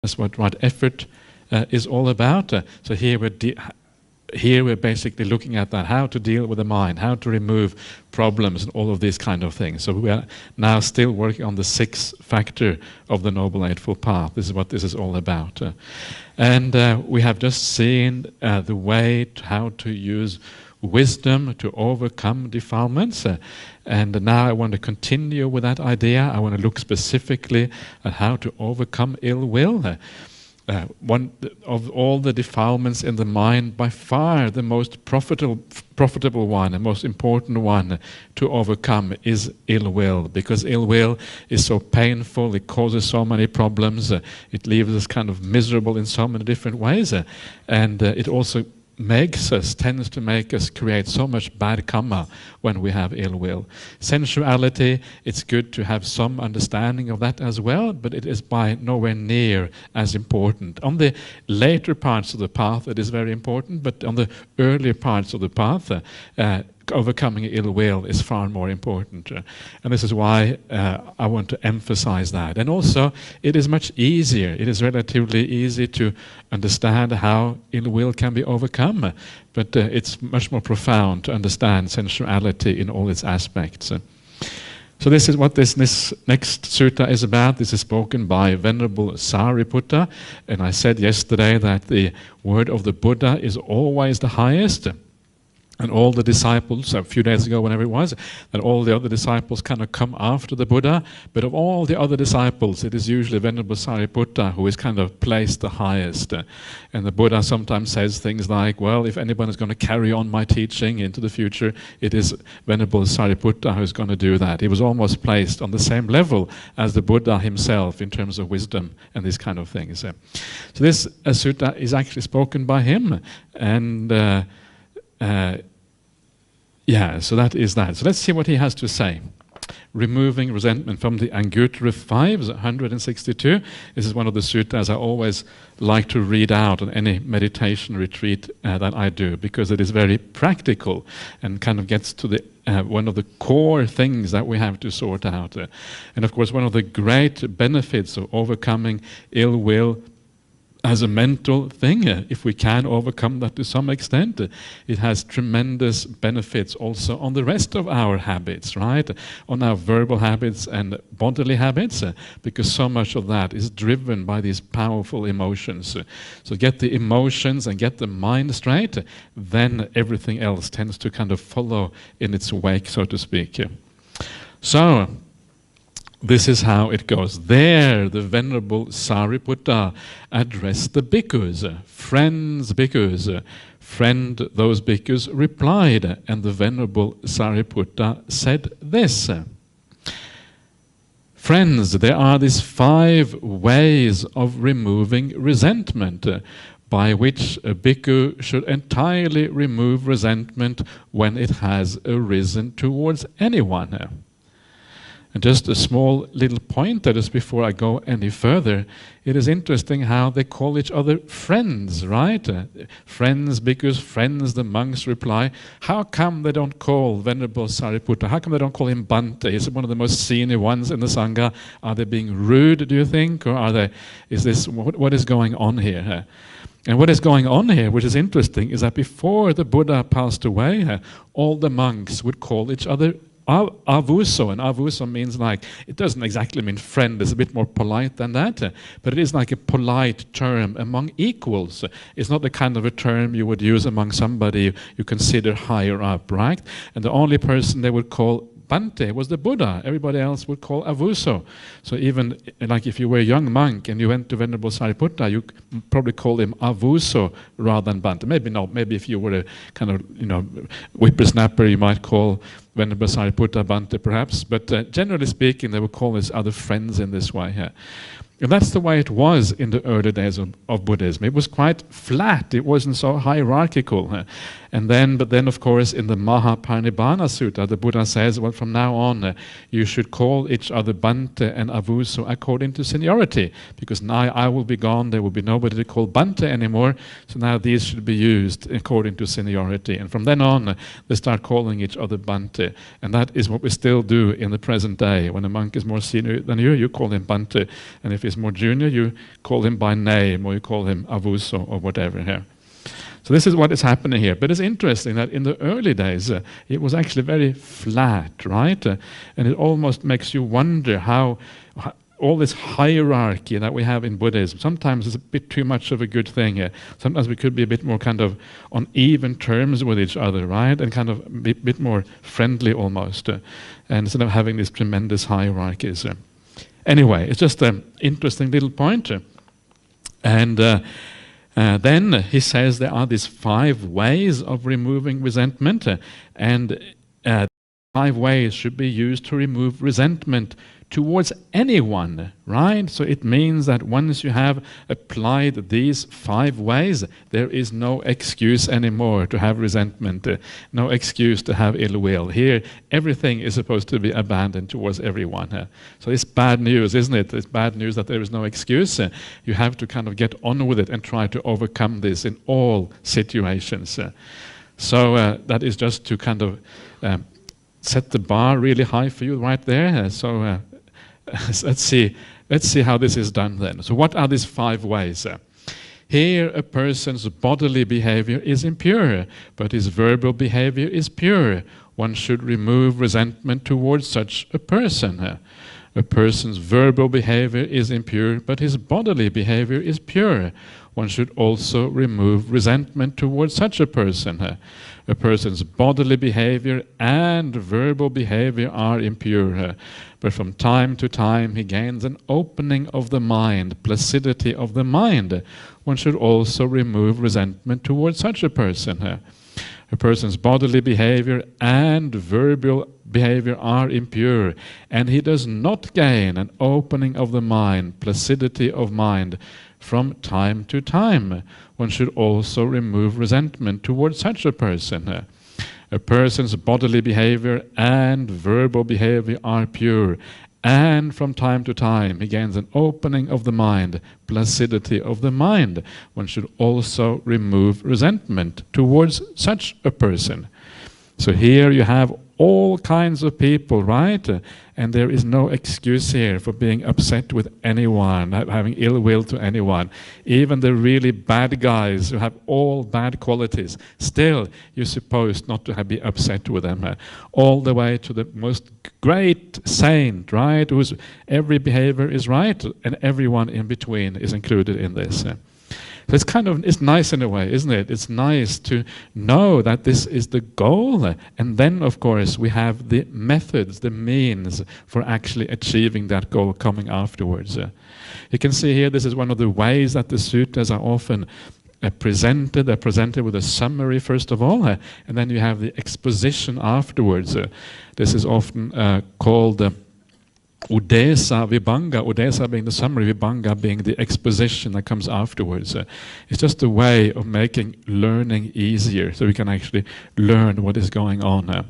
That's what effort is all about. So here we're basically looking at that, how to deal with the mind, how to remove problems and all of these kind of things. So we are now still working on the sixth factor of the Noble Eightfold Path. This is what this is all about. And we have just seen the way how to use wisdom to overcome defilements. And now I want to continue with that idea. I want to look specifically at how to overcome ill will. One of all the defilements in the mind, by far the most profitable one and most important one to overcome is ill will, because ill will is so painful, it causes so many problems, it leaves us kind of miserable in so many different ways, and it also tends to make us create so much bad karma when we have ill will. Sensuality, it's good to have some understanding of that as well, but it is by nowhere near as important. On the later parts of the path it is very important, but on the earlier parts of the path, overcoming ill will is far more important. And this is why I want to emphasize that. And also, it is much easier. It is relatively easy to understand how ill will can be overcome, but it's much more profound to understand sensuality in all its aspects. So this is what this next sutta is about. This is spoken by Venerable Sariputta. And I said yesterday that the word of the Buddha is always the highest. And all the disciples, a few days ago, whenever it was, that all the other disciples kind of come after the Buddha. But of all the other disciples, it is usually Venerable Sariputta who is kind of placed the highest. And the Buddha sometimes says things like, well, if anyone is going to carry on my teaching into the future, it is Venerable Sariputta who is going to do that. He was almost placed on the same level as the Buddha himself in terms of wisdom and these kind of things. So this sutta is actually spoken by him. And so that is that. So let's see what he has to say. Removing resentment from the Anguttara 5, 162. This is one of the suttas I always like to read out on any meditation retreat that I do, because it is very practical and kind of gets to the one of the core things that we have to sort out. And of course, one of the great benefits of overcoming ill will as a mental thing, if we can overcome that to some extent, it has tremendous benefits also on the rest of our habits, right? On our verbal habits and bodily habits, because so much of that is driven by these powerful emotions. So get the emotions and get the mind straight, then everything else tends to kind of follow in its wake, so to speak. So, this is how it goes. There, the Venerable Sariputta addressed the bhikkhus, friends bhikkhus. Friend, those bhikkhus replied, and the Venerable Sariputta said this. Friends, there are these 5 ways of removing resentment, by which a bhikkhu should entirely remove resentment when it has arisen towards anyone. And just a small little pointer just before I go any further, it is interesting how they call each other friends, right? Friends, bhikkhus, friends, the monks reply. How come they don't call Venerable Sariputta? How come they don't call him Bhante? He's one of the most senior ones in the Sangha. Are they being rude, do you think? Or what is going on here? And what is going on here, which is interesting, is that before the Buddha passed away, all the monks would call each other avuso, and avuso means it doesn't exactly mean friend, it's a bit more polite than that, but it is like a polite term among equals. It's not the kind of a term you would use among somebody you consider higher up, right? And the only person they would call Bhante was the Buddha. Everybody else would call avuso. So even if you were a young monk and you went to Venerable Sariputta, you probably call him avuso rather than Bhante. Maybe not. Maybe if you were a kind of whippersnapper, you might call Venerable Sariputta Bhante perhaps. But generally speaking, they would call his other friends in this way. And that's the way it was in the early days of Buddhism. It was quite flat. It wasn't so hierarchical. But then, of course, in the Mahaparinibbana Sutta, the Buddha says, well, from now on, you should call each other Bante and Avuso according to seniority, because now I will be gone, there will be nobody to call Bante anymore, so now these should be used according to seniority. And from then on, they start calling each other Bante, and that is what we still do in the present day. When a monk is more senior than you call him Bante, and if he's more junior, you call him by name, or you call him Avuso, or whatever here. So this is what is happening here. But it's interesting that in the early days, it was actually very flat, right? And it almost makes you wonder how all this hierarchy that we have in Buddhism, sometimes is a bit too much of a good thing. Sometimes we could be a bit more kind of on even terms with each other, right? And kind of a bit more friendly almost, and instead of having these tremendous hierarchies. Anyway, it's just an interesting little point. And then he says there are these 5 ways of removing resentment, and 5 ways should be used to remove resentment towards anyone, right? So it means that once you have applied these 5 ways, there is no excuse anymore to have resentment, no excuse to have ill will. Here, everything is supposed to be abandoned towards everyone. So it's bad news, isn't it? It's bad news that there is no excuse. You have to kind of get on with it and try to overcome this in all situations. So that is just to kind of set the bar really high for you right there. So let's see how this is done then. So what are these 5 ways? Here a person's bodily behavior is impure, but his verbal behavior is pure. One should remove resentment towards such a person. A person's verbal behavior is impure, but his bodily behavior is pure. One should also remove resentment towards such a person. A person's bodily behavior and verbal behavior are impure, but from time to time he gains an opening of the mind, placidity of the mind. One should also remove resentment towards such a person. A person's bodily behavior and verbal behavior are impure, and he does not gain an opening of the mind, placidity of mind, from time to time. One should also remove resentment towards such a person. A person's bodily behavior and verbal behavior are pure, and from time to time he gains an opening of the mind, placidity of the mind. One should also remove resentment towards such a person. So here you have all kinds of people, right? And there is no excuse here for being upset with anyone, having ill will to anyone. Even the really bad guys who have all bad qualities, still you're supposed not to be upset with them. All the way to the most great saint, right? Whose every behavior is right, and everyone in between is included in this. So it's nice in a way, isn't it? It's nice to know that this is the goal. And then, of course, we have the methods, the means for actually achieving that goal coming afterwards. You can see here, this is one of the ways that the suttas are often presented. They're presented with a summary, first of all, and then you have the exposition afterwards. This is often called Udesa Vibhanga, Udesa being the summary, Vibhanga being the exposition that comes afterwards. It's just a way of making learning easier, so we can actually learn what is going on.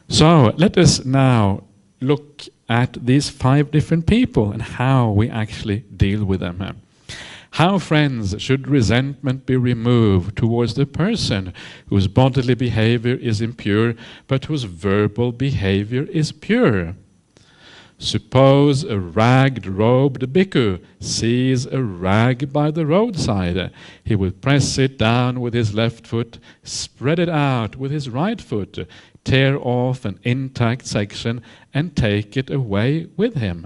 So let us now look at these 5 different people and how we actually deal with them. How, friends, should resentment be removed towards the person whose bodily behavior is impure, but whose verbal behavior is pure? Suppose a ragged-robed bhikkhu sees a rag by the roadside. He will press it down with his left foot, spread it out with his right foot, tear off an intact section, and take it away with him.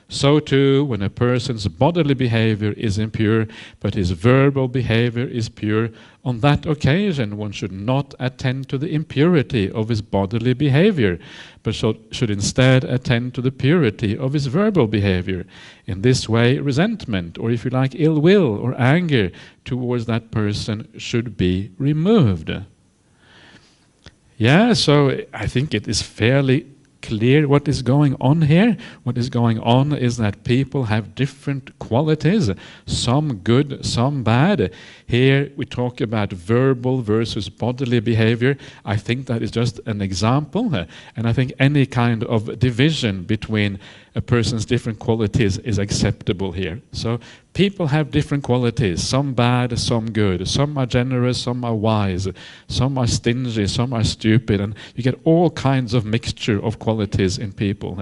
So too, when a person's bodily behavior is impure, but his verbal behavior is pure, on that occasion one should not attend to the impurity of his bodily behavior, but should instead attend to the purity of his verbal behavior. In this way, resentment, or if you like, ill will or anger towards that person should be removed. Yeah, so I think it is fairly clear what is going on here? What is going on is that people have different qualities, some good, some bad. Here we talk about verbal versus bodily behavior. I think that is just an example, and I think any kind of division between a person's different qualities is acceptable here. So people have different qualities, some bad, some good. Some are generous, some are wise, some are stingy, some are stupid, and you get all kinds of mixture of qualities in people.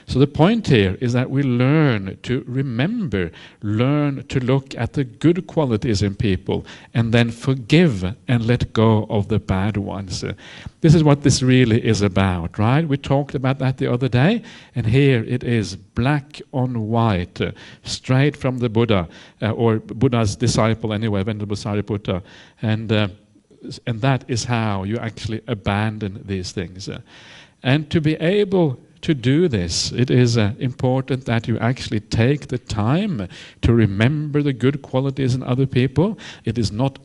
So the point here is that we learn to remember, learn to look at the good qualities in people, and then forgive and let go of the bad ones. This is what this really is about, right? We talked about that the other day, and here it is, black on white, straight from the Buddha, or Buddha's disciple anyway, Venerable Sariputta, and that is how you actually abandon these things. And to be able to do this, it is important that you actually take the time to remember the good qualities in other people. It is not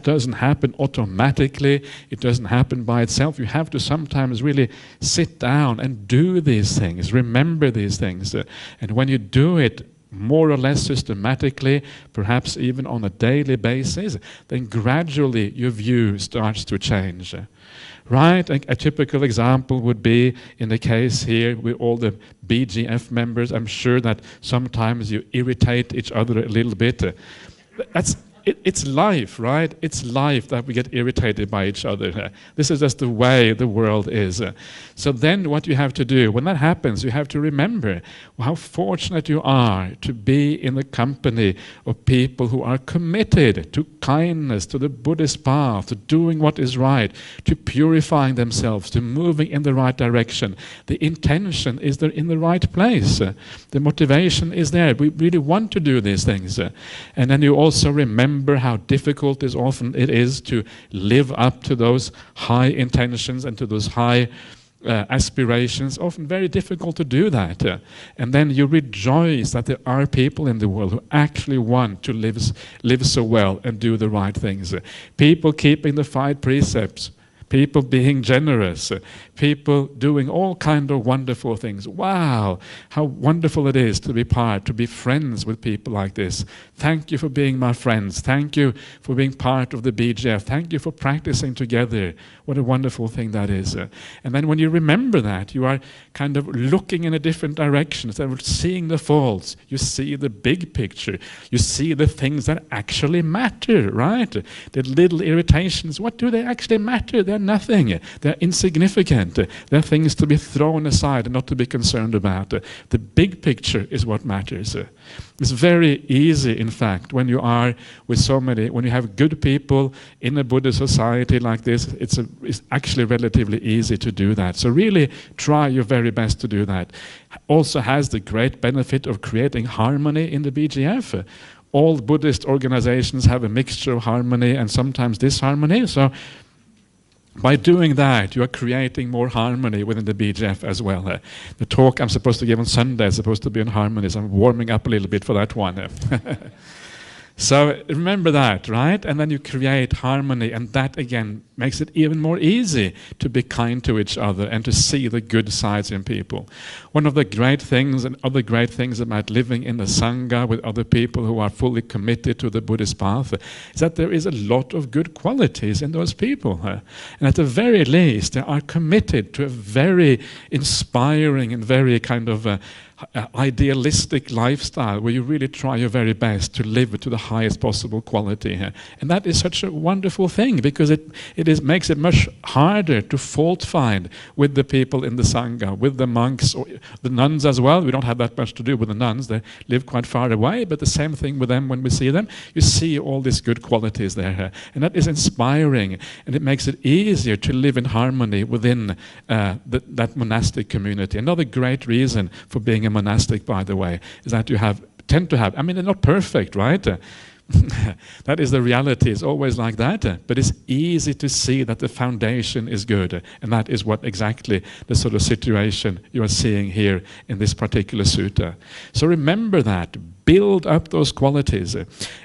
doesn't happen automatically. It doesn't happen by itself. You have to sometimes really sit down and do these things, remember these things. And when you do it more or less systematically, perhaps even on a daily basis, then gradually your view starts to change. Right? A typical example would be in the case here with all the BGF members. I'm sure that sometimes you irritate each other a little bit. It's life, right? It's life that we get irritated by each other. This is just the way the world is. So then what you have to do, when that happens, you have to remember how fortunate you are to be in the company of people who are committed to kindness, to the Buddhist path, to doing what is right, to purifying themselves, to moving in the right direction. The intention is there in the right place. The motivation is there. We really want to do these things. And then you also remember how difficult it is to live up to those high intentions and to those high aspirations. Often very difficult to do that. And then you rejoice that there are people in the world who actually want to live so well and do the right things. People keeping the 5 precepts. People being generous, people doing all kind of wonderful things. Wow, how wonderful it is to be friends with people like this. Thank you for being my friends. Thank you for being part of the BGF. Thank you for practicing together. What a wonderful thing that is. And then when you remember that, you are kind of looking in a different direction. Instead of seeing the faults, you see the big picture. You see the things that actually matter, right? The little irritations, what do they actually matter? They're nothing. They're insignificant. They're things to be thrown aside and not to be concerned about. The big picture is what matters. It's very easy, in fact, when you are with when you have good people in a Buddhist society like this, it's actually relatively easy to do that. So really try your very best to do that. Also has the great benefit of creating harmony in the BGF. All Buddhist organizations have a mixture of harmony and sometimes disharmony. So by doing that, you are creating more harmony within the BGF as well. The talk I'm supposed to give on Sunday is supposed to be on harmony, so I'm warming up a little bit for that one. So remember that, right? And then you create harmony, and that again makes it even more easy to be kind to each other and to see the good sides in people. One of the great things and other great things about living in the Sangha with other people who are fully committed to the Buddhist path is that there is a lot of good qualities in those people. And at the very least, they are committed to a very inspiring and very kind of idealistic lifestyle where you really try your very best to live to the highest possible quality. And that is such a wonderful thing because it makes it much harder to fault find with the people in the Sangha, with the monks, or the nuns as well. We don't have that much to do with the nuns. They live quite far away, but the same thing with them when we see them. You see all these good qualities there. And that is inspiring, and it makes it easier to live in harmony within that monastic community. Another great reason for being a monastic, by the way, is that you tend to have, I mean, they're not perfect, right? That is the reality. It's always like that. But it's easy to see that the foundation is good. And that is what exactly the sort of situation you are seeing here in this particular sutta. So remember that. build up those qualities.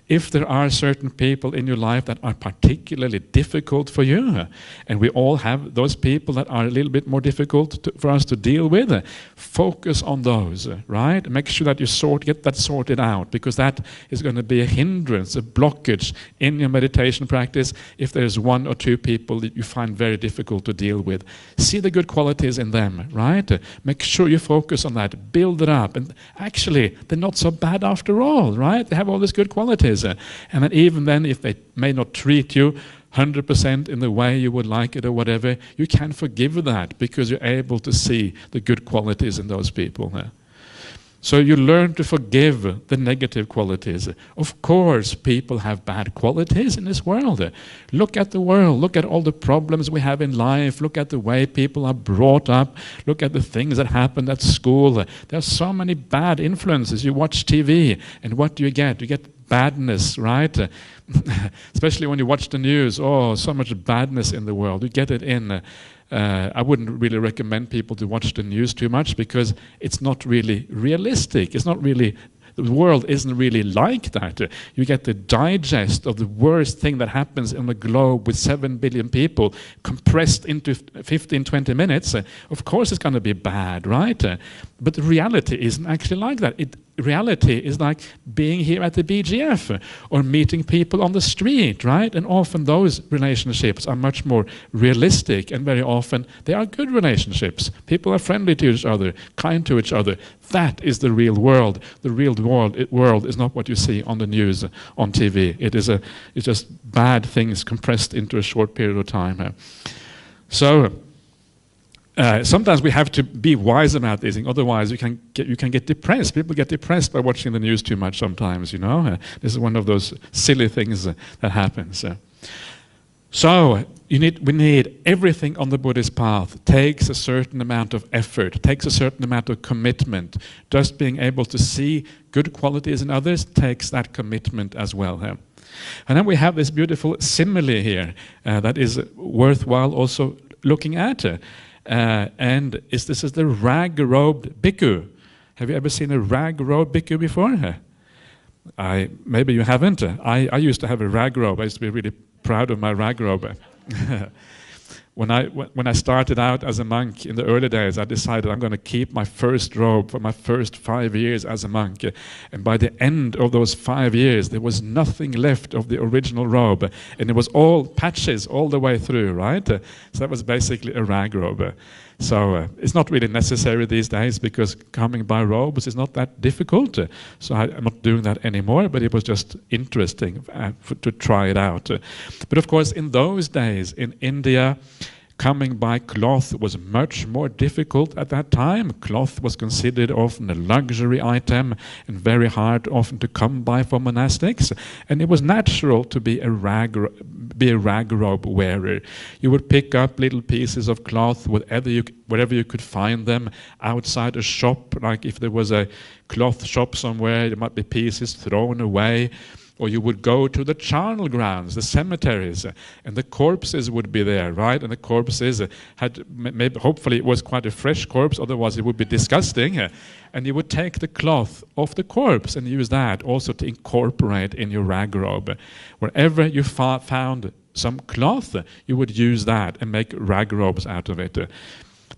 If there are certain people in your life that are particularly difficult for you, and we all have those people that are a little bit more difficult for us to deal with, focus on those, right? Make sure that you get that sorted out, because that is going to be a hindrance, a blockage in your meditation practice if there's one or two people that you find very difficult to deal with. See the good qualities in them, right? Make sure you focus on that, build it up, and actually they're not so bad after all, right? They have all these good qualities. And then even then, if they may not treat you 100% in the way you would like it or whatever, you can forgive that because you're able to see the good qualities in those people. So you learn to forgive the negative qualities. Of course, people have bad qualities in this world. Look at the world. Look at all the problems we have in life. Look at the way people are brought up. Look at the things that happen at school. There are so many bad influences. You watch TV, and what do you get? You get badness, right? Especially when you watch the news. Oh, so much badness in the world. You get it in. I wouldn't really recommend people to watch the news too much because it's not really realistic. It's not really, the world isn't really like that. You get the digest of the worst thing that happens in the globe with 7 billion people compressed into 15, 20 minutes. Of course it's going to be bad, right? But the reality isn't actually like that. Reality is like being here at the BGF or meeting people on the street, right? And often those relationships are much more realistic, and very often they are good relationships. People are friendly to each other, kind to each other. That is the real world. The real world is not what you see on the news, on TV. It's just bad things compressed into a short period of time. So sometimes we have to be wise about these things. Otherwise, you can get depressed. People get depressed by watching the news too much sometimes. This is one of those silly things that happens. So we need everything on the Buddhist path takes a certain amount of effort, takes a certain amount of commitment. Just being able to see good qualities in others takes that commitment as well. And then we have this beautiful simile here that is worthwhile also looking at. And this is the rag-robed bhikkhu. Have you ever seen a rag-robed bhikkhu before? Maybe you haven't. I used to have a rag robe. I used to be really proud of my rag robe. When I started out as a monk in the early days, I decided I'm going to keep my first robe for my first 5 years as a monk. And by the end of those 5 years, there was nothing left of the original robe. And it was all patches all the way through, right? So that was basically a rag robe. So it's not really necessary these days because coming by robes is not that difficult. So I'm not doing that anymore, but it was just interesting to try it out. But of course, in those days in India, coming by cloth was much more difficult at that time. Cloth was considered often a luxury item and very hard often to come by for monastics. And it was natural to be a rag robe wearer. You would pick up little pieces of cloth wherever you could find them outside a shop. Like if there was a cloth shop somewhere, there might be pieces thrown away. Or you would go to the charnel grounds, the cemeteries, and the corpses would be there, right? And the corpses had, maybe, hopefully it was quite a fresh corpse, otherwise it would be disgusting. And you would take the cloth off the corpse and use that also to incorporate in your rag robe. Wherever you found some cloth, you would use that and make rag robes out of it.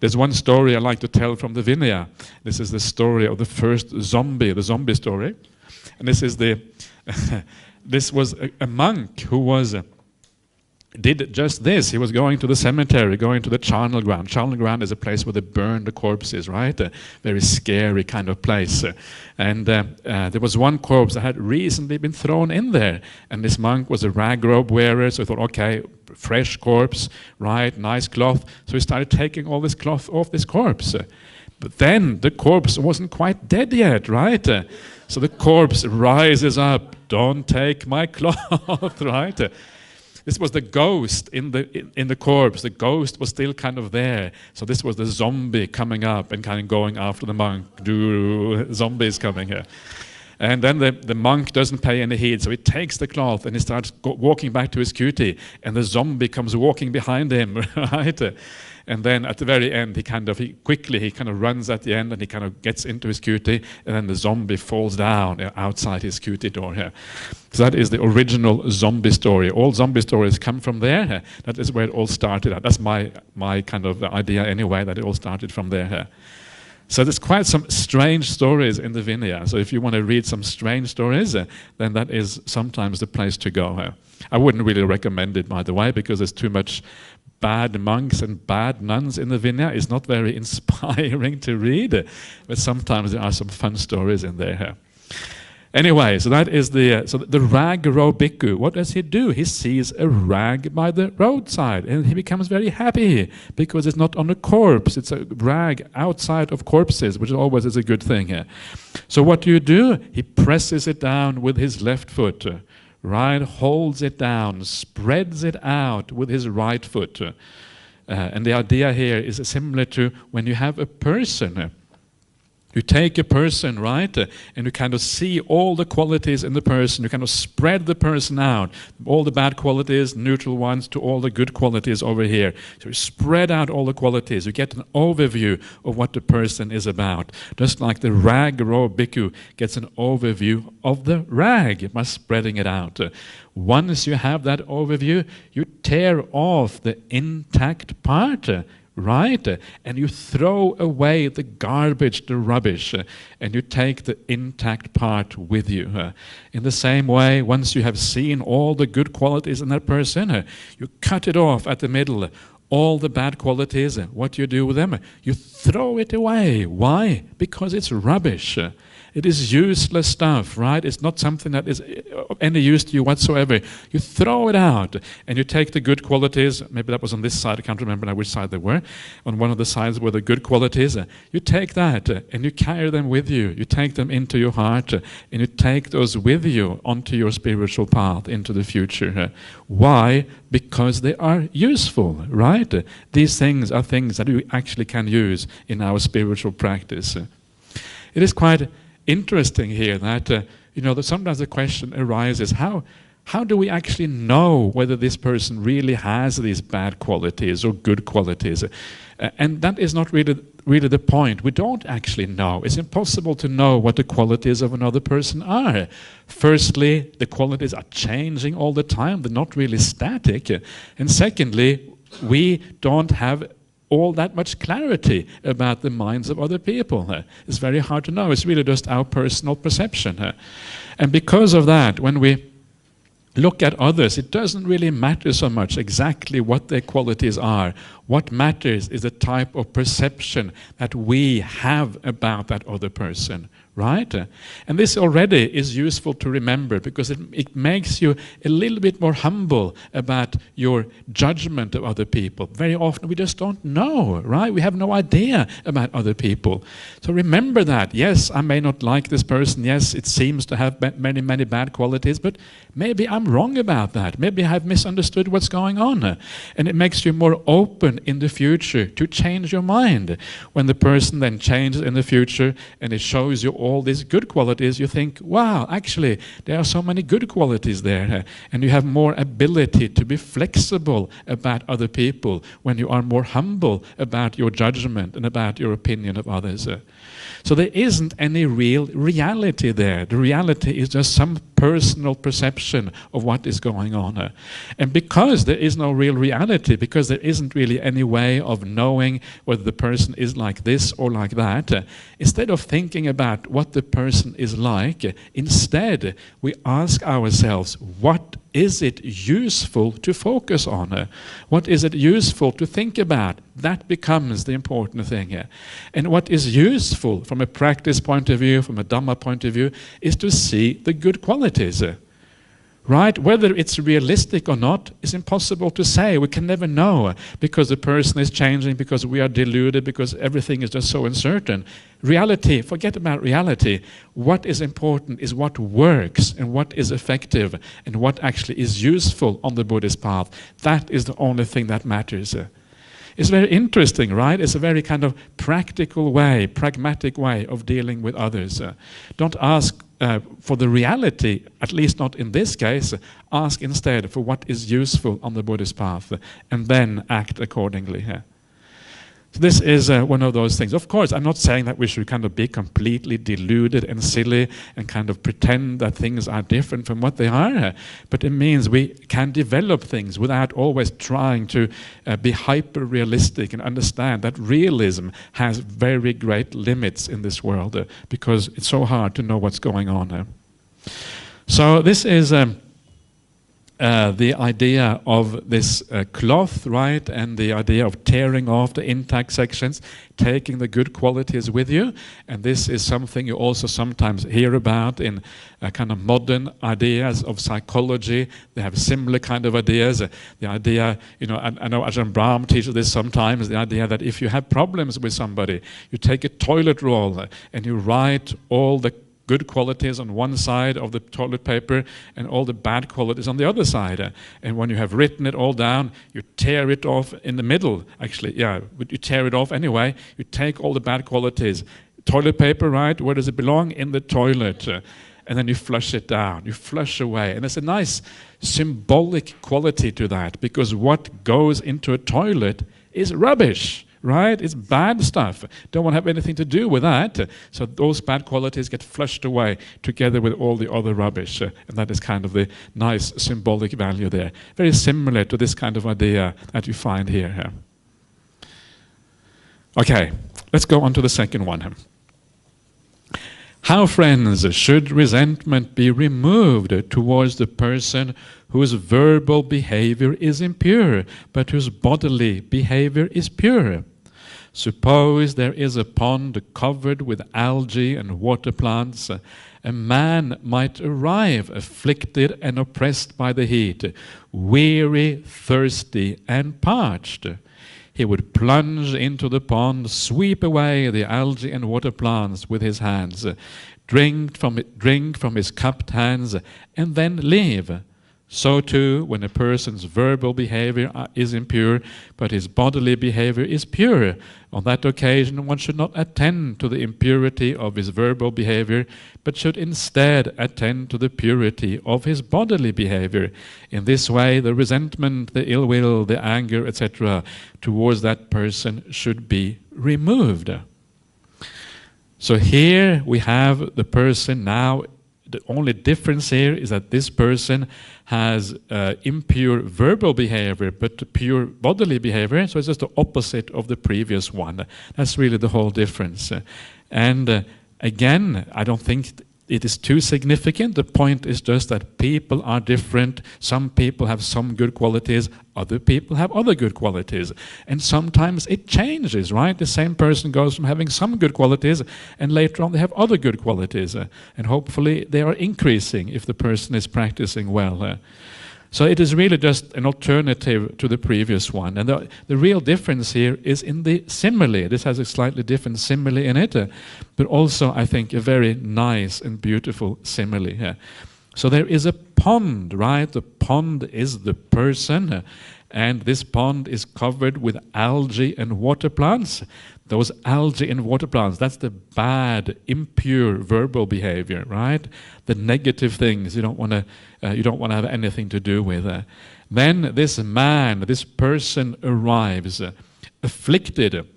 There's one story I like to tell from the Vinaya. This is the story of the first zombie, the zombie story. And this is this was a monk who did just this. He was going to the cemetery, going to the charnel ground. Charnel ground is a place where they burn the corpses, right? A very scary kind of place. And there was one corpse that had recently been thrown in there. And this monk was a rag robe wearer, so he thought, okay, fresh corpse, right, nice cloth. So he started taking all this cloth off this corpse. But then the corpse wasn't quite dead yet, right? So the corpse rises up, don't take my cloth, right? This was the ghost in the corpse. The ghost was still kind of there. So this was the zombie coming up and kind of going after the monk. Zombies coming here. And then the monk doesn't pay any heed, so he takes the cloth and he starts walking back to his kuti, and the zombie comes walking behind him, right? And then at the very end, he kind of runs at the end, and he kind of gets into his kuti, and then the zombie falls down outside his kuti door here. So that is the original zombie story. All zombie stories come from there. That is where it all started at. That's my kind of idea anyway, that it all started from there. So there's quite some strange stories in the Vinaya. So if you want to read some strange stories, then that is sometimes the place to go. I wouldn't really recommend it, by the way, because there's too much bad monks and bad nuns in the Vinaya. It's not very inspiring to read, but sometimes there are some fun stories in there. Anyway, so that is the rag-ro bhikkhu. What does he do? He sees a rag by the roadside, and he becomes very happy because it's not on a corpse. It's a rag outside of corpses, which always is a good thing here. So what do? He presses it down with his left foot, right? Holds it down, spreads it out with his right foot. And the idea here is similar to when you have a person. You take a person, right, and you kind of see all the qualities in the person. You kind of spread the person out, all the bad qualities, neutral ones, to all the good qualities over here. So you spread out all the qualities. You get an overview of what the person is about. Just like the rag-ro bhikkhu gets an overview of the rag by spreading it out. Once you have that overview, you tear off the intact part, right? And you throw away the garbage, the rubbish, and you take the intact part with you. In the same way, once you have seen all the good qualities in that person, you cut it off at the middle. All the bad qualities, what do you do with them? You throw it away. Why? Because it's rubbish. It is useless stuff, right? It's not something that is of any use to you whatsoever. You throw it out, and you take the good qualities. Maybe that was on this side. I can't remember now which side they were. On one of the sides were the good qualities. You take that, and you carry them with you. You take them into your heart, and you take those with you onto your spiritual path into the future. Why? Because they are useful, right? These things are things that we actually can use in our spiritual practice. It is quite interesting here that that sometimes the question arises: how do we actually know whether this person really has these bad qualities or good qualities? And that is not really the point. We don't actually know. It's impossible to know what the qualities of another person are. Firstly, the qualities are changing all the time. They're not really static. And secondly, we don't have all that much clarity about the minds of other people. It's very hard to know. It's really just our personal perception. And because of that, when we look at others, it doesn't really matter so much exactly what their qualities are. What matters is the type of perception that we have about that other person, right? And this already is useful to remember because it makes you a little bit more humble about your judgment of other people. Very often we just don't know, right? We have no idea about other people. So remember that. Yes, I may not like this person. Yes, it seems to have many, many bad qualities, but maybe I'm wrong about that. Maybe I have misunderstood what's going on. And it makes you more open in the future to change your mind. When the person then changes in the future and it shows you all these good qualities, you think, wow, actually, there are so many good qualities there. And you have more ability to be flexible about other people when you are more humble about your judgment and about your opinion of others. So there isn't any real reality there. The reality is just some personal perception of what is going on. And because there is no real reality, because there isn't really any way of knowing whether the person is like this or like that, instead of thinking about what the person is like, instead we ask ourselves, what is it useful to focus on? What is it useful to think about? That becomes the important thing here. And what is useful from a practice point of view, from a Dhamma point of view, is to see the good qualities. Right? Whether it's realistic or not is impossible to say. We can never know because the person is changing, because we are deluded, because everything is just so uncertain. Reality, forget about reality. What is important is what works and what is effective and what actually is useful on the Buddhist path. That is the only thing that matters. It's very interesting, right? It's a very kind of practical way, pragmatic way of dealing with others. Don't ask for the reality, at least not in this case. Ask instead for what is useful on the Buddhist path, and then act accordingly. So this is one of those things. Of course, I'm not saying that we should kind of be completely deluded and silly and kind of pretend that things are different from what they are, but it means we can develop things without always trying to be hyper-realistic and understand that realism has very great limits in this world because it's so hard to know what's going on. So this is the idea of this cloth, right, and the idea of tearing off the intact sections, taking the good qualities with you, and this is something you also sometimes hear about in kind of modern ideas of psychology. They have similar kind of ideas. The idea, you know, I know Ajahn Brahmali teaches this sometimes, the idea that if you have problems with somebody, you take a toilet roll and you write all the good qualities on one side of the toilet paper and all the bad qualities on the other side. And when you have written it all down, you tear it off in the middle. Actually, yeah, but you tear it off anyway. You take all the bad qualities. Toilet paper, right? Where does it belong? In the toilet. And then you flush it down. You flush away. And there's a nice symbolic quality to that, because what goes into a toilet is rubbish. Right? It's bad stuff. Don't want to have anything to do with that. So those bad qualities get flushed away together with all the other rubbish. And that is kind of the nice symbolic value there. Very similar to this kind of idea that you find here. Okay, let's go on to the second one. How, friends, should resentment be removed towards the person whose verbal behavior is impure, but whose bodily behavior is pure? Suppose there is a pond covered with algae and water plants. A man might arrive afflicted and oppressed by the heat, weary, thirsty, and parched. He would plunge into the pond, sweep away the algae and water plants with his hands, drink from his cupped hands, and then leave. So too, when a person's verbal behavior is impure, but his bodily behavior is pure, on that occasion one should not attend to the impurity of his verbal behavior, but should instead attend to the purity of his bodily behavior. In this way, the resentment, the ill will, the anger, etc., towards that person should be removed. So here we have the person now. The only difference here is that this person has impure verbal behavior, but pure bodily behavior. So it's just the opposite of the previous one. That's really the whole difference. And again, I don't think it is too significant. The point is just that people are different. Some people have some good qualities, other people have other good qualities. And sometimes it changes, right? The same person goes from having some good qualities and later on they have other good qualities. And hopefully they are increasing if the person is practicing well. So it is really just an alternative to the previous one. And the real difference here is in the simile. This has a slightly different simile in it, but also, I think, a very nice and beautiful simile. So there is a pond, right? The pond is the person, and this pond is covered with algae and water plants. Those algae and water plants, that's the bad, impure verbal behavior, right? The negative things you don't want to have anything to do with. Then this man, this person arrives, afflicted,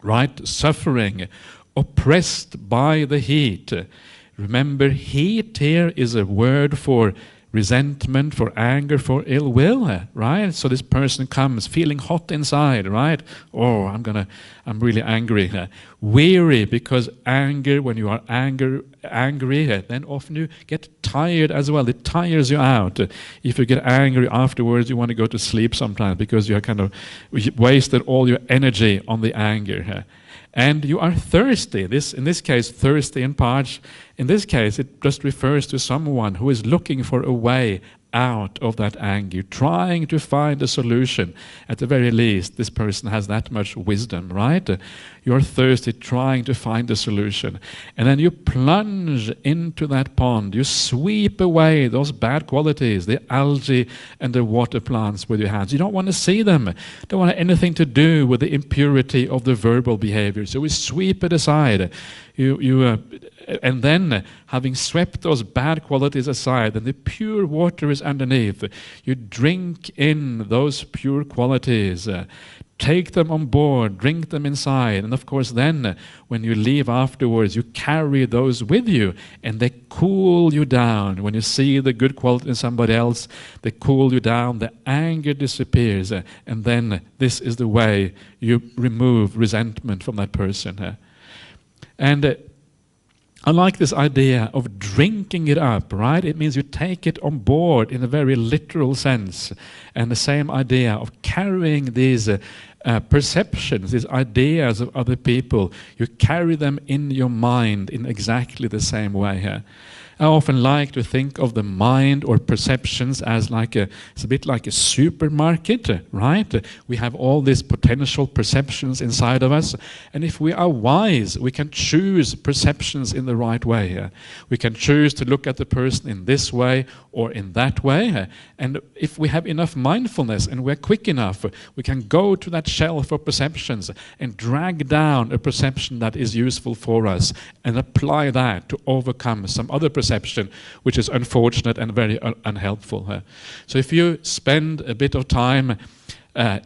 right? Suffering, oppressed by the heat. Remember, heat here is a word for resentment, for anger, for ill will, right? So this person comes feeling hot inside, right? Oh, I'm really angry. Weary, because anger, when you are angry, then often you get tired as well. It tires you out. If you get angry afterwards, you want to go to sleep sometimes because you have kind of wasted all your energy on the anger. And you are thirsty. In this case, thirsty and parched. In this case, it just refers to someone who is looking for a way out of that anger, trying to find a solution. At the very least, this person has that much wisdom, right? You're thirsty, trying to find a solution. And then you plunge into that pond. You sweep away those bad qualities, the algae and the water plants with your hands. You don't want to see them. Don't want anything to do with the impurity of the verbal behavior. So we sweep it aside. You And then, having swept those bad qualities aside, and the pure water is underneath, you drink in those pure qualities, take them on board, drink them inside, and of course then, when you leave afterwards, you carry those with you, and they cool you down. When you see the good quality in somebody else, they cool you down, the anger disappears, and then this is the way you remove resentment from that person. And I like this idea of drinking it up, right? It means you take it on board in a very literal sense. And the same idea of carrying these perceptions, these ideas of other people, you carry them in your mind in exactly the same way. I often like to think of the mind or perceptions as it's a bit like a supermarket, right? We have all these potential perceptions inside of us, and if we are wise, we can choose perceptions in the right way. We can choose to look at the person in this way or in that way, and if we have enough mindfulness and we're quick enough, we can go to that shelf of perceptions and drag down a perception that is useful for us and apply that to overcome some other perception which is unfortunate and very unhelpful. So if you spend a bit of time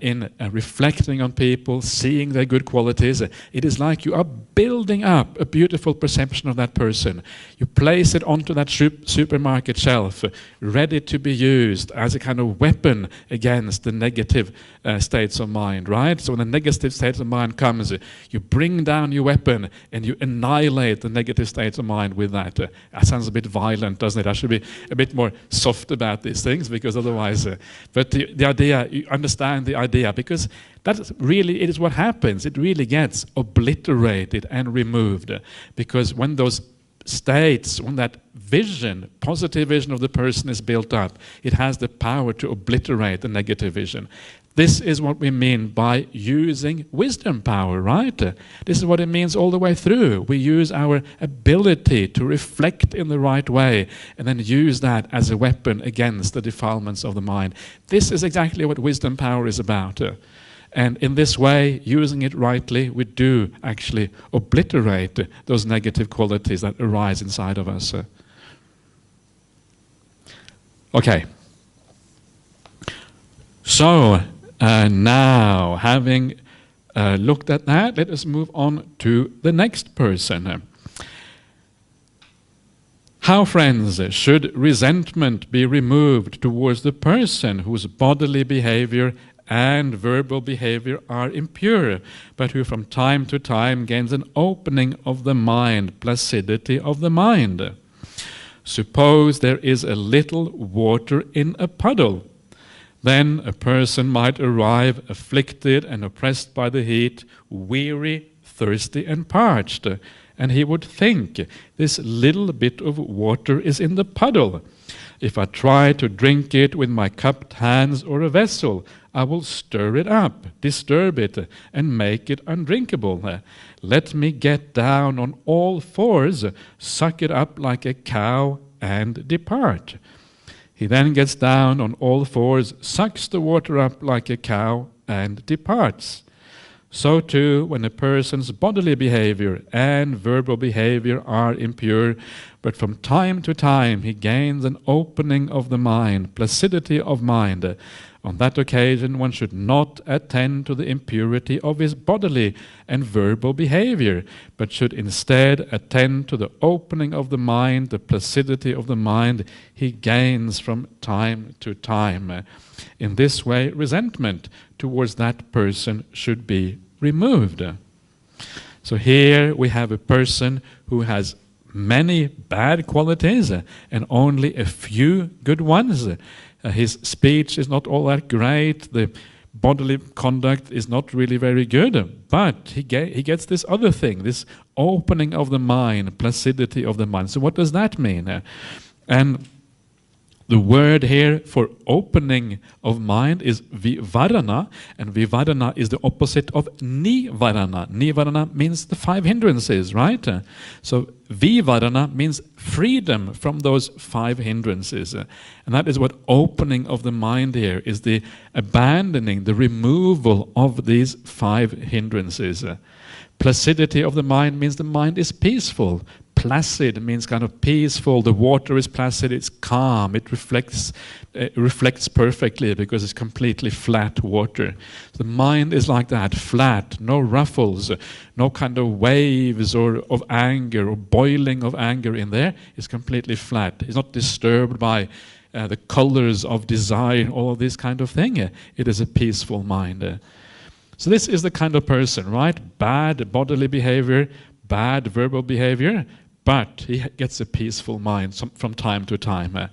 in reflecting on people, seeing their good qualities, it is like you are building up a beautiful perception of that person. You place it onto that supermarket shelf, ready to be used as a kind of weapon against the negative states of mind, right? So when the negative states of mind comes, you bring down your weapon and you annihilate the negative states of mind with that. That sounds a bit violent, doesn't it? I should be a bit more soft about these things, because otherwise... but the idea, you understand the idea, because that really it is what happens. It really gets obliterated and removed, because when those states, when that vision, positive vision of the person is built up, it has the power to obliterate the negative vision. This is what we mean by using wisdom power, right? This is what it means all the way through. We use our ability to reflect in the right way and then use that as a weapon against the defilements of the mind. This is exactly what wisdom power is about. And in this way, using it rightly, we do actually obliterate those negative qualities that arise inside of us. Okay. So, now, having looked at that, let us move on to the next person. How, friends, should resentment be removed towards the person whose bodily behavior and verbal behavior are impure, but who from time to time gains an opening of the mind, placidity of the mind? Suppose there is a little water in a puddle. Then a person might arrive afflicted and oppressed by the heat, weary, thirsty and parched, and he would think, this little bit of water is in the puddle. If I try to drink it with my cupped hands or a vessel, I will stir it up, disturb it, and make it undrinkable. Let me get down on all fours, suck it up like a cow, and depart. He then gets down on all fours, sucks the water up like a cow, and departs. So too, when a person's bodily behavior and verbal behavior are impure, but from time to time he gains an opening of the mind, placidity of mind. On that occasion, one should not attend to the impurity of his bodily and verbal behavior, but should instead attend to the opening of the mind, the placidity of the mind he gains from time to time. In this way, resentment towards that person should be removed. So here we have a person who has many bad qualities and only a few good ones. His speech is not all that great, the bodily conduct is not really very good, but he gets this other thing, this opening of the mind, placidity of the mind. So what does that mean? And the word here for opening of mind is vivarana, and vivarana is the opposite of nivarana. Nivarana means the 5 hindrances, right? So vivarana means freedom from those 5 hindrances. And that is what opening of the mind here is, the abandoning, the removal of these 5 hindrances. Placidity of the mind means the mind is peaceful. placid means kind of peaceful. The water is placid, it's calm, it reflects perfectly because it's completely flat water. The mind is like that, flat, no ruffles, no kind of waves of anger or boiling of anger in there. It's completely flat. It's not disturbed by the colors of desire, all of this kind of thing. It is a peaceful mind. So this is the kind of person, right? Bad bodily behavior, bad verbal behavior, but he gets a peaceful mind from time to time.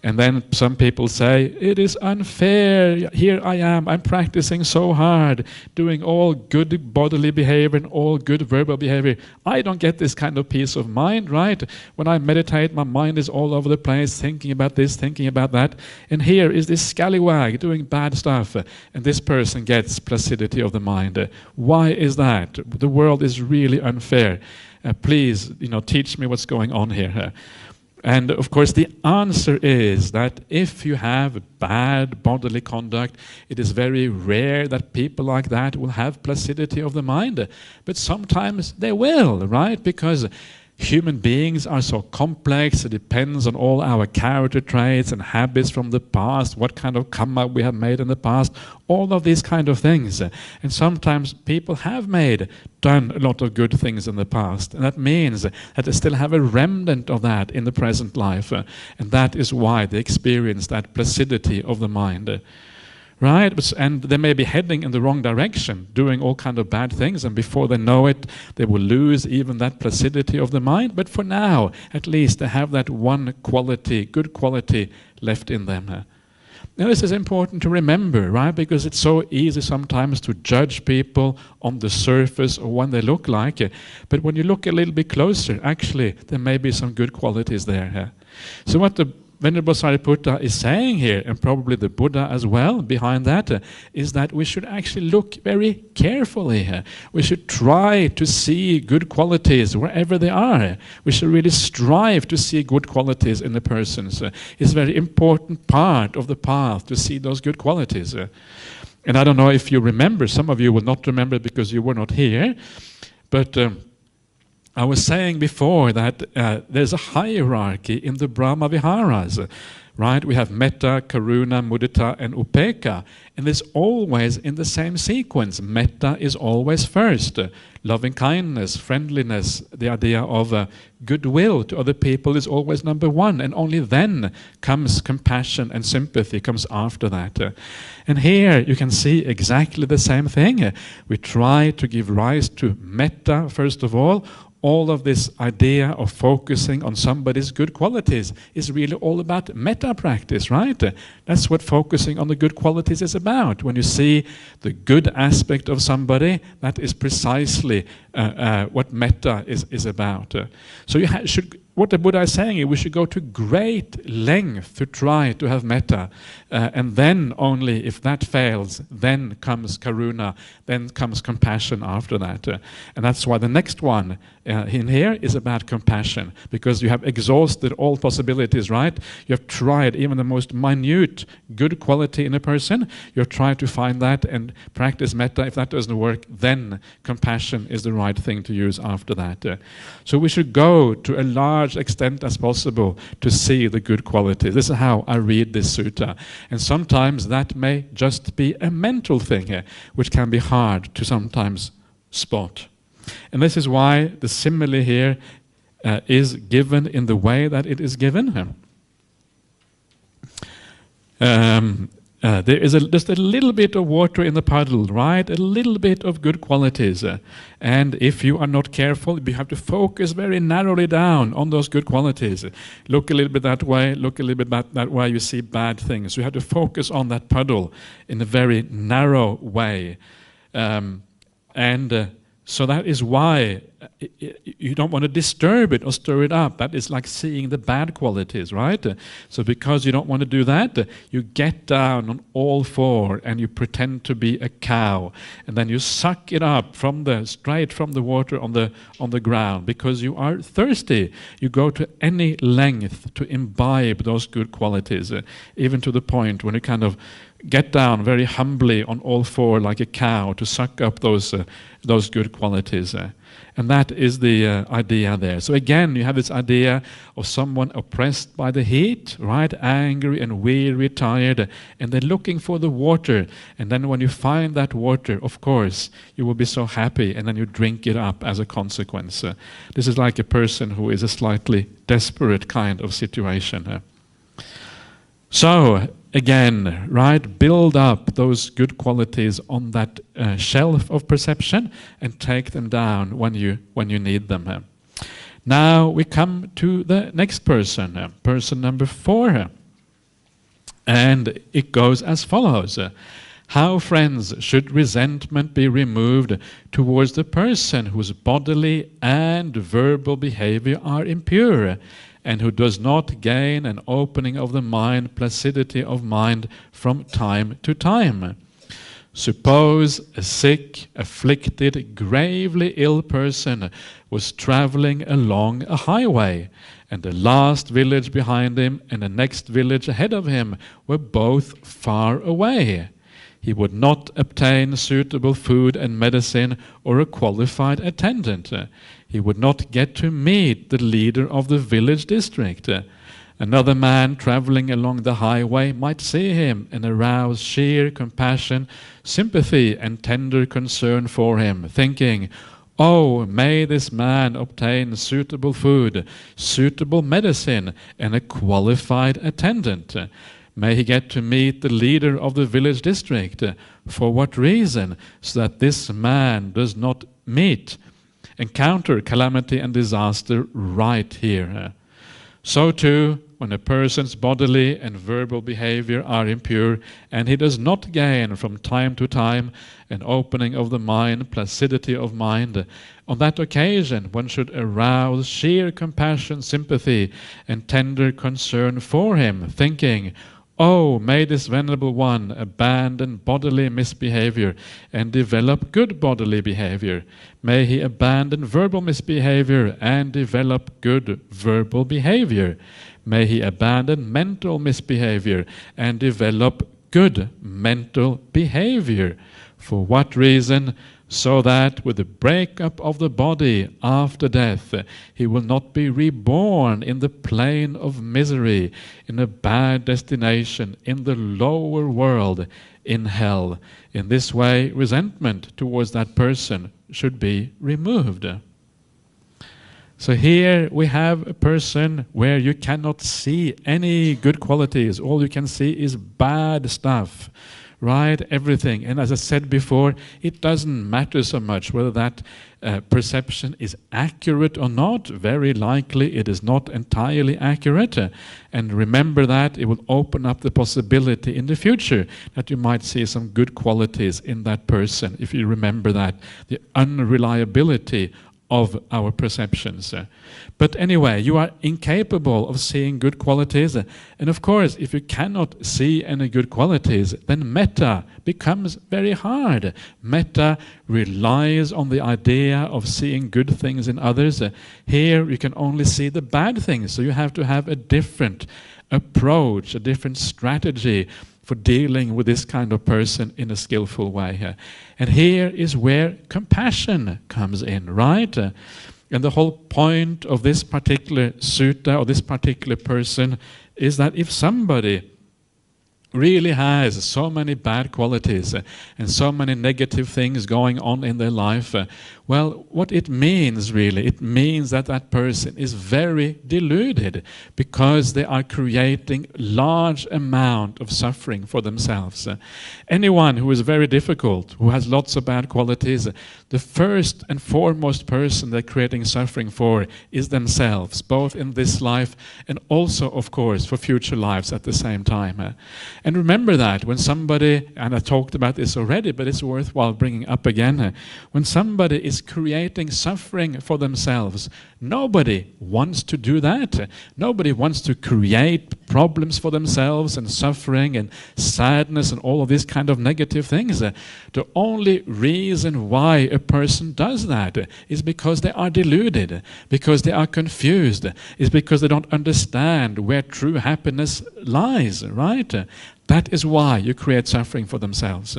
And then some people say, it is unfair, here I am, I'm practicing so hard, doing all good bodily behavior and all good verbal behavior. I don't get this kind of peace of mind, right? When I meditate, my mind is all over the place, thinking about this, thinking about that. And here is this scallywag doing bad stuff, and this person gets placidity of the mind. Why is that? The world is really unfair. Please, teach me what's going on here. And of course, the answer is that if you have bad bodily conduct, it is very rare that people like that will have placidity of the mind. But sometimes they will, right? Because human beings are so complex. It depends on all our character traits and habits from the past, what kind of karma we have made in the past, all of these kind of things. And sometimes people have done a lot of good things in the past. And that means that they still have a remnant of that in the present life. And that is why they experience that placidity of the mind. Right? And they may be heading in the wrong direction, doing all kind of bad things, and before they know it, they will lose even that placidity of the mind. But for now, at least, they have that one quality, good quality, left in them. Now, this is important to remember, right? Because it's so easy sometimes to judge people on the surface or when they look like. But when you look a little bit closer, actually, there may be some good qualities there. So what the Venerable Sariputta is saying here, and probably the Buddha as well behind that, is that we should actually look very carefully. We should try to see good qualities wherever they are. We should really strive to see good qualities in the persons. It's a very important part of the path to see those good qualities. And I don't know if you remember, some of you will not remember because you were not here, but I was saying before that there's a hierarchy in the Brahma Viharas, right? We have metta, karuna, mudita, and upekkha, and it's always in the same sequence. Metta is always first. Loving kindness, friendliness, the idea of goodwill to other people is always number one, and only then comes compassion and sympathy, comes after that. And here you can see exactly the same thing. We try to give rise to metta, first of all. All of this idea of focusing on somebody's good qualities is really all about metta practice, right? That's what focusing on the good qualities is about. When you see the good aspect of somebody, that is precisely what metta is about. So you should. What the Buddha is saying is we should go to great length to try to have metta, and then only if that fails, then comes karuna, then comes compassion after that. And that's why the next one in here is about compassion, because you have exhausted all possibilities, right? You have tried even the most minute good quality in a person, you have tried to find that and practice metta. If that doesn't work, then compassion is the right thing to use after that. So we should go to a large extent as possible to see the good qualities. This is how I read this sutta. And sometimes that may just be a mental thing, which can be hard to sometimes spot. And this is why the simile here is given in the way that it is given. There is just a little bit of water in the puddle, right? A little bit of good qualities. And if you are not careful, you have to focus very narrowly down on those good qualities. Look a little bit that way, look a little bit that way, you see bad things. You have to focus on that puddle in a very narrow way. So that is why you don't want to disturb it or stir it up. That is like seeing the bad qualities, right? So because you don't want to do that, you get down on all four and you pretend to be a cow, and then you suck it up straight from the water on the ground because you are thirsty. You go to any length to imbibe those good qualities, even to the point when you kind of get down very humbly on all four like a cow to suck up those good qualities. And that is the idea there. So again, you have this idea of someone oppressed by the heat, right? Angry and weary, tired, and they're looking for the water. And then when you find that water, of course, you will be so happy, and then you drink it up as a consequence. This is like a person who is a slightly desperate kind of situation. So, again, right, build up those good qualities on that shelf of perception and take them down when you need them. Now we come to the next person, person number 4. And it goes as follows. How, friends, should resentment be removed towards the person whose bodily and verbal behavior are impure, and who does not gain an opening of the mind, placidity of mind from time to time? Suppose a sick, afflicted, gravely ill person was traveling along a highway, and the last village behind him and the next village ahead of him were both far away. He would not obtain suitable food and medicine or a qualified attendant. He would not get to meet the leader of the village district. Another man traveling along the highway might see him and arouse sheer compassion, sympathy, and tender concern for him, thinking, "Oh, may this man obtain suitable food, suitable medicine, and a qualified attendant. May he get to meet the leader of the village district. For what reason? So that this man does not encounter calamity and disaster right here." So too, when a person's bodily and verbal behavior are impure, and he does not gain from time to time an opening of the mind, placidity of mind, on that occasion one should arouse sheer compassion, sympathy, and tender concern for him, thinking, "Oh, may this venerable one abandon bodily misbehavior and develop good bodily behavior. May he abandon verbal misbehavior and develop good verbal behavior. May he abandon mental misbehavior and develop good mental behavior." For what reason? So that with the breakup of the body after death, he will not be reborn in the plane of misery, in a bad destination, in the lower world, in hell. In this way, resentment towards that person should be removed. So here we have a person where you cannot see any good qualities. All you can see is bad stuff. Right, everything. And as I said before, it doesn't matter so much whether that perception is accurate or not. Very likely it is not entirely accurate. And remember that it will open up the possibility in the future that you might see some good qualities in that person, if you remember that, the unreliability of our perceptions. But anyway, you are incapable of seeing good qualities. And of course, if you cannot see any good qualities, then metta becomes very hard. Metta relies on the idea of seeing good things in others. Here you can only see the bad things, so you have to have a different approach, a different strategy for dealing with this kind of person in a skillful way. And here is where compassion comes in, right? And the whole point of this particular sutta, or this particular person, is that if somebody really has so many bad qualities and so many negative things going on in their life, well, what it means really, it means that that person is very deluded, because they are creating large amount of suffering for themselves. Anyone who is very difficult, who has lots of bad qualities, the first and foremost person they're creating suffering for is themselves, both in this life and also, of course, for future lives at the same time. And remember that when somebody, and I talked about this already, but it's worthwhile bringing up again, when somebody is creating suffering for themselves, nobody wants to do that. Nobody wants to create problems for themselves and suffering and sadness and all of these kind of negative things. The only reason why a person does that is because they are deluded, because they are confused, is because they don't understand where true happiness lies, right? That is why you create suffering for themselves.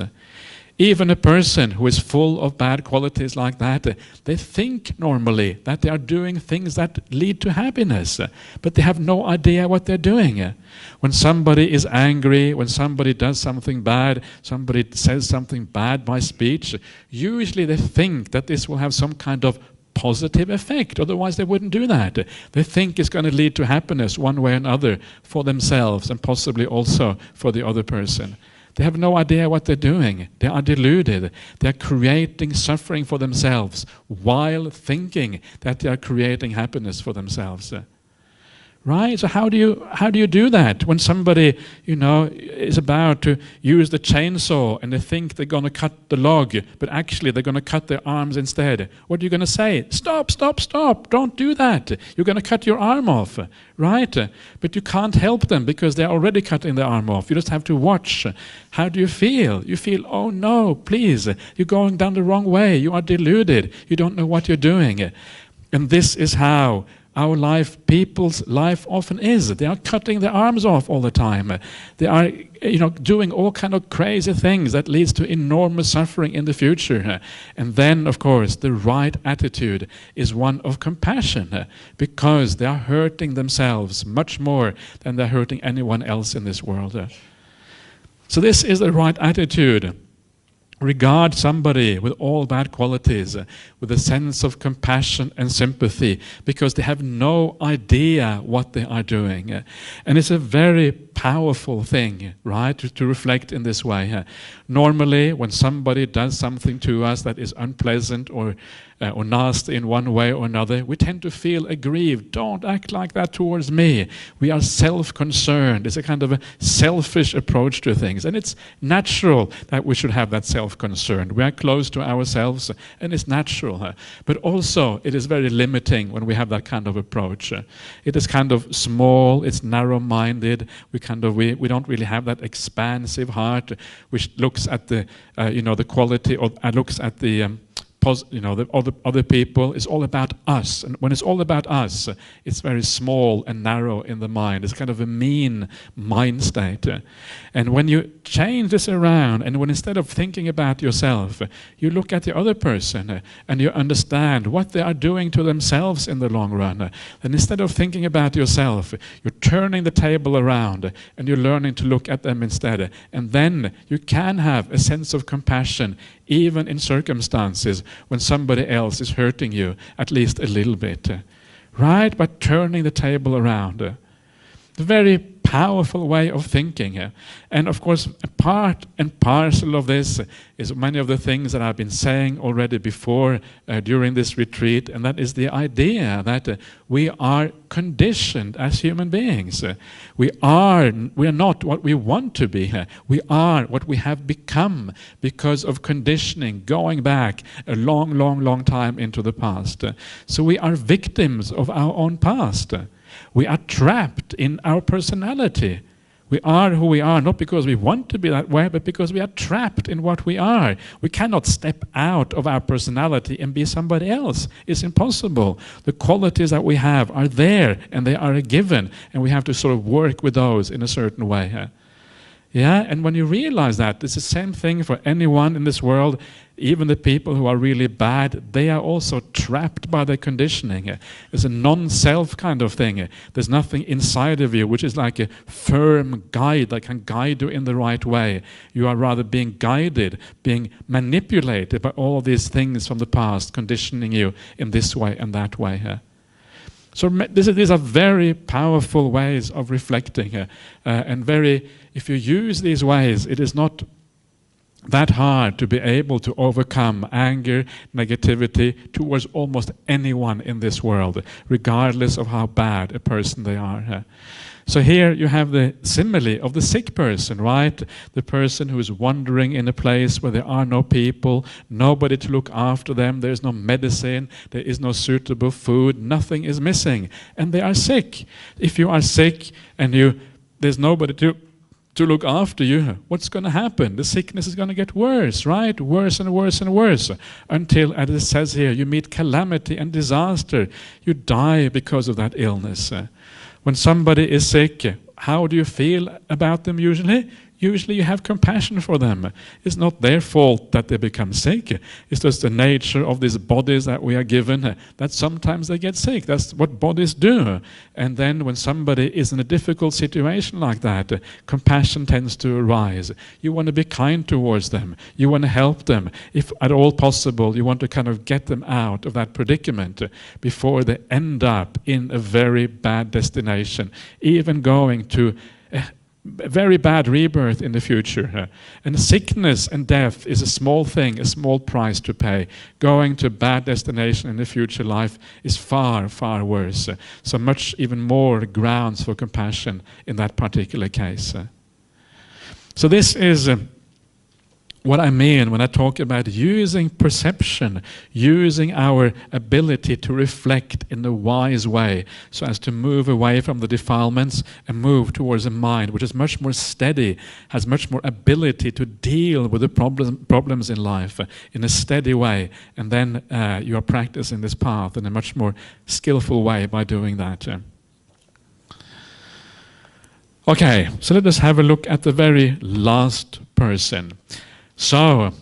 Even a person who is full of bad qualities like that, they think normally that they are doing things that lead to happiness, but they have no idea what they're doing. When somebody is angry, when somebody does something bad, somebody says something bad by speech, usually they think that this will have some kind of positive effect, otherwise they wouldn't do that. They think it's going to lead to happiness one way or another for themselves and possibly also for the other person. They have no idea what they're doing. They are deluded. They are creating suffering for themselves while thinking that they are creating happiness for themselves. Right? So how do you do that when somebody, is about to use the chainsaw and they think they're going to cut the log, but actually they're going to cut their arms instead? What are you going to say? Stop, stop, stop, don't do that. You're going to cut your arm off, right? But you can't help them because they're already cutting their arm off. You just have to watch. How do you feel? You feel, oh no, please, you're going down the wrong way. You are deluded. You don't know what you're doing. And this is how our life, people's life often is. They are cutting their arms off all the time. They are, doing all kind of crazy things that leads to enormous suffering in the future. And then, of course, the right attitude is one of compassion, because they are hurting themselves much more than they're hurting anyone else in this world. So this is the right attitude. Regard somebody with all bad qualities with a sense of compassion and sympathy, because they have no idea what they are doing. And it's a very powerful thing, right, to reflect in this way. Normally, when somebody does something to us that is unpleasant or nasty in one way or another, we tend to feel aggrieved. Don't act like that towards me. We are self-concerned. It's a kind of a selfish approach to things. And it's natural that we should have that self-concern. We are close to ourselves, and it's natural. But also, it is very limiting when we have that kind of approach. It is kind of small, it's narrow-minded. We don't really have that expansive heart which looks at the quality, or looks at the the other people. Is all about us. And when it's all about us, it's very small and narrow in the mind. It's kind of a mean mind state. And when you change this around, and when instead of thinking about yourself, you look at the other person and you understand what they are doing to themselves in the long run, then instead of thinking about yourself, you're turning the table around and you're learning to look at them instead. And then you can have a sense of compassion even in circumstances when somebody else is hurting you at least a little bit. Right? By turning the table around. A very powerful way of thinking. And of course, a part and parcel of this is many of the things that I've been saying already before during this retreat, and that is the idea that we are conditioned as human beings. We are not what we want to be. We are what we have become because of conditioning going back a long, long, long time into the past. So we are victims of our own past. We are trapped in our personality. We are who we are, not because we want to be that way, but because we are trapped in what we are. We cannot step out of our personality and be somebody else. It's impossible. The qualities that we have are there, and they are a given, and we have to sort of work with those in a certain way. Yeah, and when you realize that, it's the same thing for anyone in this world. Even the people who are really bad, they are also trapped by their conditioning. It's a non-self kind of thing. There's nothing inside of you which is like a firm guide that can guide you in the right way. You are rather being guided, being manipulated by all these things from the past, conditioning you in this way and that way. So these are very powerful ways of reflecting, and if you use these ways, it is not that hard to be able to overcome anger, negativity towards almost anyone in this world, regardless of how bad a person they are. So here you have the simile of the sick person, right? The person who is wandering in a place where there are no people, nobody to look after them, there is no medicine, there is no suitable food, nothing is missing, and they are sick. If you are sick and there's nobody to look after you, what's going to happen? The sickness is going to get worse, right? Worse and worse and worse, until, as it says here, you meet calamity and disaster. You die because of that illness. When somebody is sick, how do you feel about them usually? usually you have compassion for them. It's not their fault that they become sick. It's just the nature of these bodies that we are given, that sometimes they get sick. That's what bodies do. And then when somebody is in a difficult situation like that, compassion tends to arise. You want to be kind towards them. You want to help them. If at all possible, you want to kind of get them out of that predicament before they end up in a very bad destination, even going to a very bad rebirth in the future. And sickness and death is a small thing, a small price to pay. Going to a bad destination in the future life is far, far worse. So much even more grounds for compassion in that particular case. So this is what I mean when I talk about using perception, using our ability to reflect in a wise way so as to move away from the defilements and move towards a mind which is much more steady, has much more ability to deal with the problems in life in a steady way. And then you are practicing this path in a much more skillful way by doing that. Okay, so let us have a look at the very last person. So,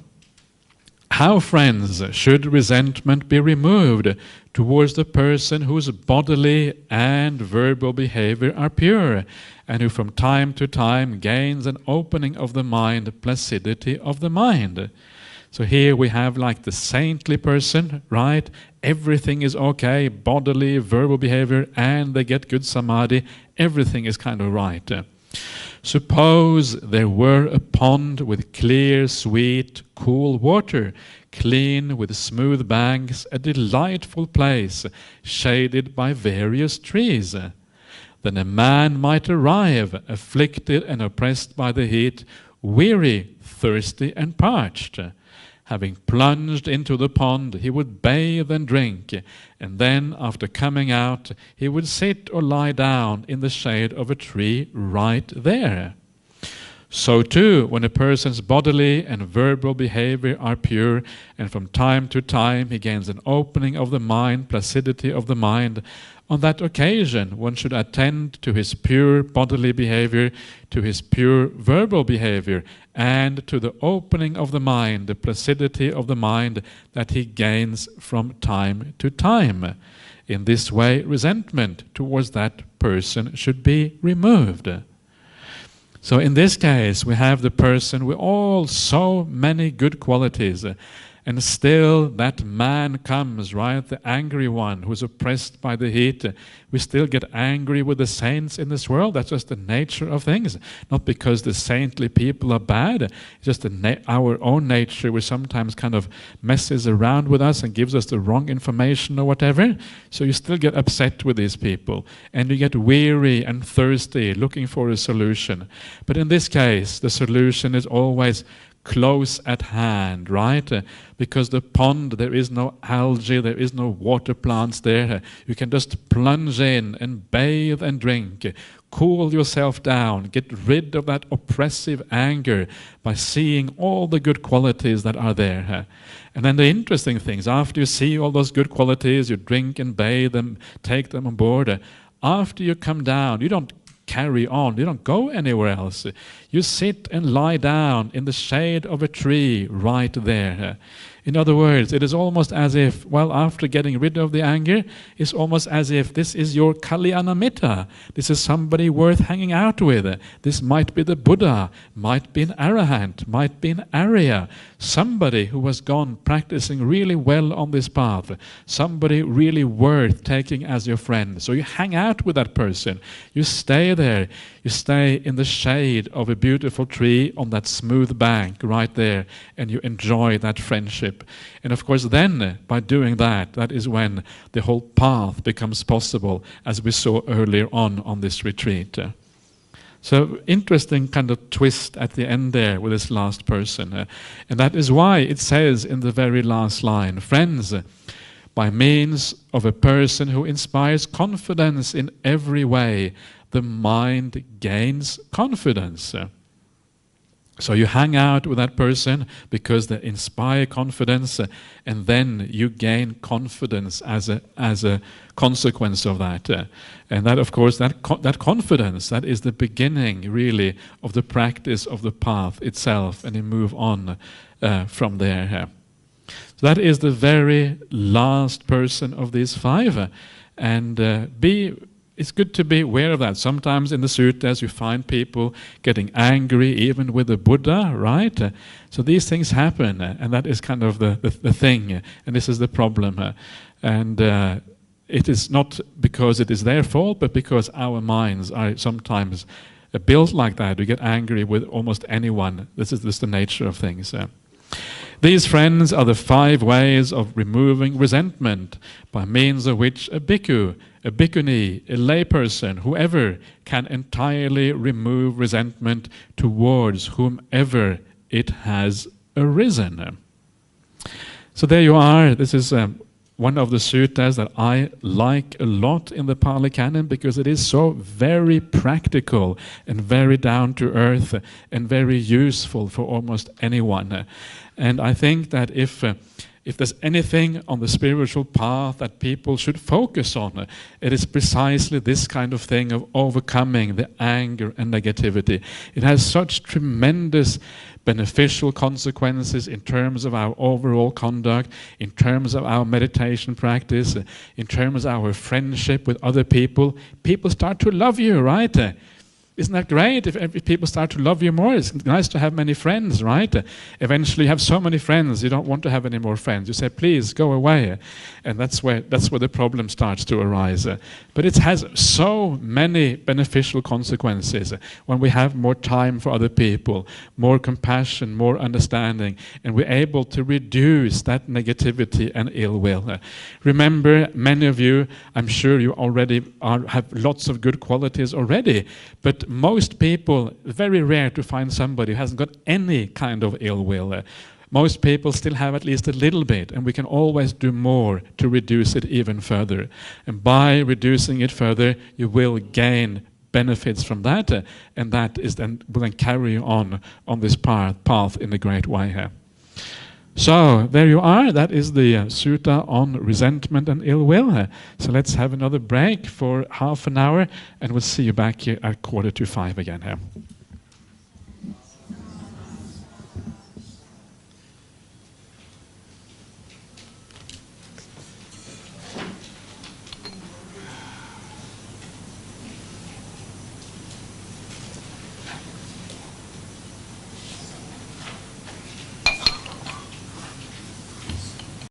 how, friends, should resentment be removed towards the person whose bodily and verbal behavior are pure, and who from time to time gains an opening of the mind, placidity of the mind? So here we have like the saintly person, right? Everything is okay, bodily, verbal behavior, and they get good samadhi. Everything is kind of right. Suppose there were a pond with clear, sweet, cool water, clean with smooth banks, a delightful place, shaded by various trees. Then a man might arrive, afflicted and oppressed by the heat, weary, thirsty and parched. Having plunged into the pond, he would bathe and drink, and then, after coming out, he would sit or lie down in the shade of a tree right there. So too, when a person's bodily and verbal behavior are pure, and from time to time he gains an opening of the mind, placidity of the mind, on that occasion one should attend to his pure bodily behavior, to his pure verbal behavior, and to the opening of the mind, the placidity of the mind that he gains from time to time. In this way, resentment towards that person should be removed. So in this case, we have the person with all so many good qualities, and still that man comes, right? The angry one who's oppressed by the heat. We still get angry with the saints in this world. That's just the nature of things. Not because the saintly people are bad. It's just our own nature which sometimes kind of messes around with us and gives us the wrong information or whatever. So you still get upset with these people. And you get weary and thirsty looking for a solution. But in this case, the solution is always close at hand, right? Because the pond, there is no algae, there is no water plants there. You can just plunge in and bathe and drink. Cool yourself down. Get rid of that oppressive anger by seeing all the good qualities that are there. And then the interesting things, after you see all those good qualities, you drink and bathe them, take them on board. After you come down, you don't carry on. You don't go anywhere else. You sit and lie down in the shade of a tree right there. In other words, it is almost as if, well, after getting rid of the anger, it's almost as if this is your Kalyanamitta. This is somebody worth hanging out with. This might be the Buddha, might be an Arahant, might be an Arya. Somebody who has gone practicing really well on this path. Somebody really worth taking as your friend. So you hang out with that person. You stay there. You stay in the shade of a beautiful tree on that smooth bank right there, and you enjoy that friendship. And of course then, by doing that, that is when the whole path becomes possible, as we saw earlier on this retreat. So interesting kind of twist at the end there with this last person. And that is why it says in the very last line, friends, by means of a person who inspires confidence in every way, the mind gains confidence. So you hang out with that person because they inspire confidence, and then you gain confidence as a consequence of that. And that, of course, that confidence, that is the beginning, really, of the practice of the path itself, and you move on from there. So that is the very last person of these 5, and it's good to be aware of that. Sometimes in the suttas you find people getting angry even with the Buddha, right? So these things happen, and that is kind of the thing, and this is the problem. And it is not because it is their fault, but because our minds are sometimes built like that. We get angry with almost anyone. This is just the nature of things. These friends are the 5 ways of removing resentment, by means of which a bhikkhu, a bhikkhuni, a layperson, whoever, can entirely remove resentment towards whomever it has arisen. So there you are. This is one of the suttas that I like a lot in the Pali Canon, because it is so very practical and very down to earth and very useful for almost anyone. And I think that if there's anything on the spiritual path that people should focus on, it is precisely this kind of thing of overcoming the anger and negativity. It has such tremendous beneficial consequences in terms of our overall conduct, in terms of our meditation practice, in terms of our friendship with other people. People start to love you, right? Isn't that great if people start to love you more? It's nice to have many friends, right? Eventually you have so many friends, you don't want to have any more friends. You say, please, go away. And that's where the problem starts to arise. But it has so many beneficial consequences when we have more time for other people, more compassion, more understanding, and we're able to reduce that negativity and ill will. Remember, many of you, I'm sure you already have lots of good qualities already, but most people, very rare to find somebody who hasn't got any kind of ill will. Most people still have at least a little bit, and we can always do more to reduce it even further. And by reducing it further, you will gain benefits from that, and that is will then carry you on this path in a great way. So there you are. That is the sutta on resentment and ill will. So let's have another break for half an hour, and we'll see you back here at 4:45 again.